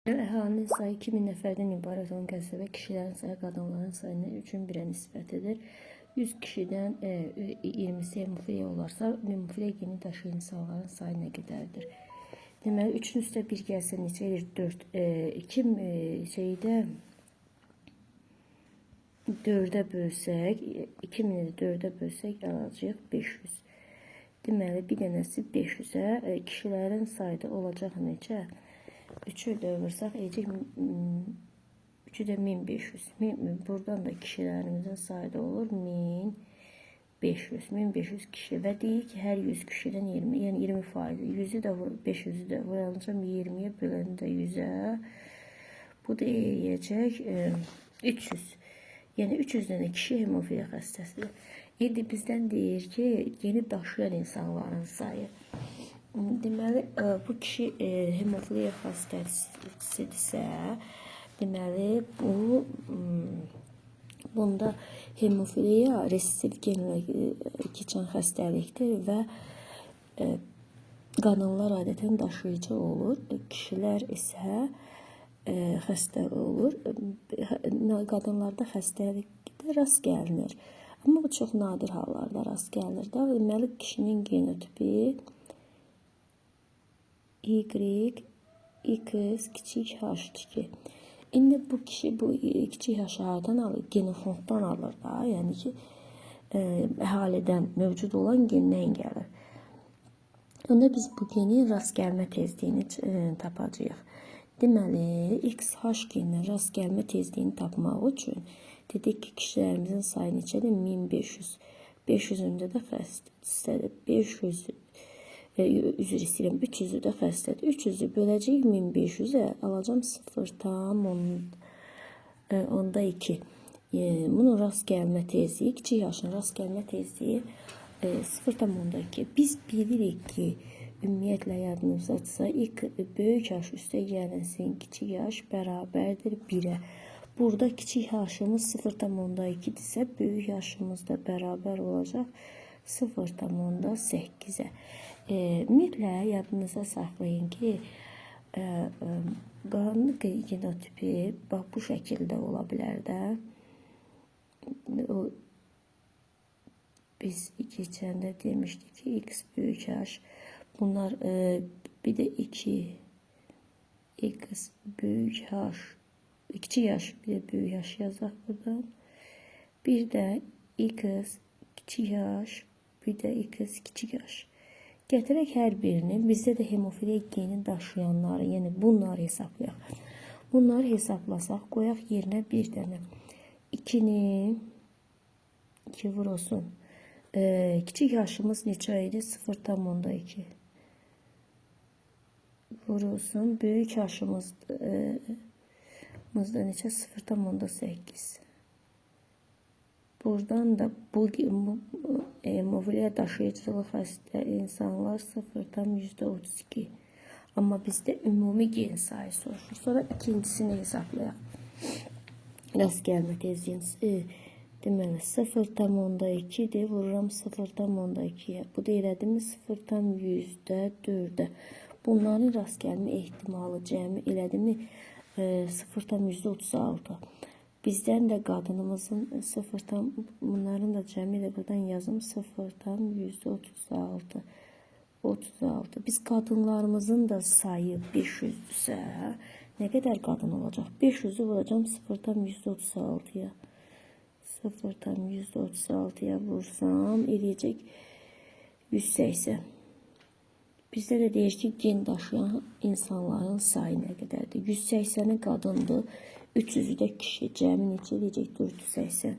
Əhalinin sayı 2000 nəfərdən ibarət olan qəsəbə kişilərin sayı qadınların sayına 3-ün 1-ə nisbət edir. 100 kişidən 20'si hemofiliya olarsa, hemofiliya geni daşıyan insanların sayı nə qədərdir? Deməli, 3'ün üstə 1 gəlsə neçə edir? 4. 2 şeydə 4'ə bölsək, 2000'i 4'ə bölsək alacağıq 500. Deməli, bir dənəsi 500'ə, kişilərin sayda olacaq neçə? 3'ü də vursaq, 3'ü də 1500. Buradan da kişilərimizin sayda olur 1500. 1500 kişi və deyir ki, hər 100 kişidən 20, yəni 20%. 100'ü də 500'ü də vuralacağım 20'yə böləndə 100'ə. Bu da eləyəcək 300. Yəni 300 dənə kişi hemofiliya xəstəsidir. İndi bizdən deyir ki, geni daşıyan insanların sayı. Deməli, bu kişi hemofiliya xəstəsidirsə, deməli, bunda hemofiliya resessiv genlə keçən xəstəlikdir və qadınlar adətən daşıyıcı olur, kişilər isə xəstə olur. Qadınlarda xəstəlikdə rast gəlinir, amma bu çox nadir hallarda rast gəlinir. Deməli, kişinin genotipi Y, X, kiçik H2. İndi bu kişi bu kiçik H-dan alır, genofonddan alır da, yəni ki, əhalidən mövcud olan gendən gəlir. Onda biz bu genin rast gəlmə tezliyini tapacağıq. Deməli, XH geninə rast gəlmə tezliyini tapmaq üçün dedik ki, kişilərimizin sayı neçədir? 1500. 500'ündə də xəstədir. 500 üzr istəyirəm, 300'ü də xəstədir. 300'ü böləcəyik 1500'ə, alacağım 0,2. Bunun rast gəlmə tezliyi, kiçik yaşın rast gəlmə tezliyi 0,2. Biz bilirik ki, ümumiyyətlə yadınızdadırsa, böyük yaş üstə gələnsin, kiçik yaş bərabərdir 1'ə. Burada kiçik yaşımız 0,2'dirsə, böyük yaşımız da bərabər olacaq 0,8'ə. Ümumiyyətlə, yadınıza saxlayın ki, qanlı genotipi bu şəkildə ola bilər də. Biz keçəndə demişdik ki, X böyük yaş. Bunlar bir də 2 X böyük yaş, kiçik yaş, bir də böyük yaş yazaq buradan. Bir də X kiçik yaş, bir də X kiçik yaş. Gətirək hər birini, bizdə də hemofiliya geni daşıyanları, yəni bunları hesablayaq. Bunları hesablasaq, qoyaq yerinə bir dənə. 2'ni 2 vur olsun. Kiçik yaşımız neçə idi? 0,2. Vurulsun. Böyük yaşımız neçə? 0,8. Buradan da bu hemofiliya daşıyıcılıq xəstə insanlar 0,32. Amma bizdə ümumi gen sayı soruşur. Sonra ikincisini hesablayaq. Rast gəlmə tezliyi. Deməli, 0,2'dir. Vururam 0,2'yə. Bu da elədimi 0,4'ə. Bunların rast gəlmə ehtimalı cəmi elədimi 0,36. Bizdən də qadınımızın bunların da cəmi ilə buradan yazım 0,36. 36. Biz qadınlarımızın da sayı 500'dürsə, nə qədər qadın olacaq? 500'ü vuracağım 0,36'ya. 0,36'ya vursam eləyəcək 180. Bizdə də deyir ki, gen daşıyan insanların sayı nə qədərdir? 180'i qadındır, 300'ü də kişi. Cəmi neçə eləyəcək? 480.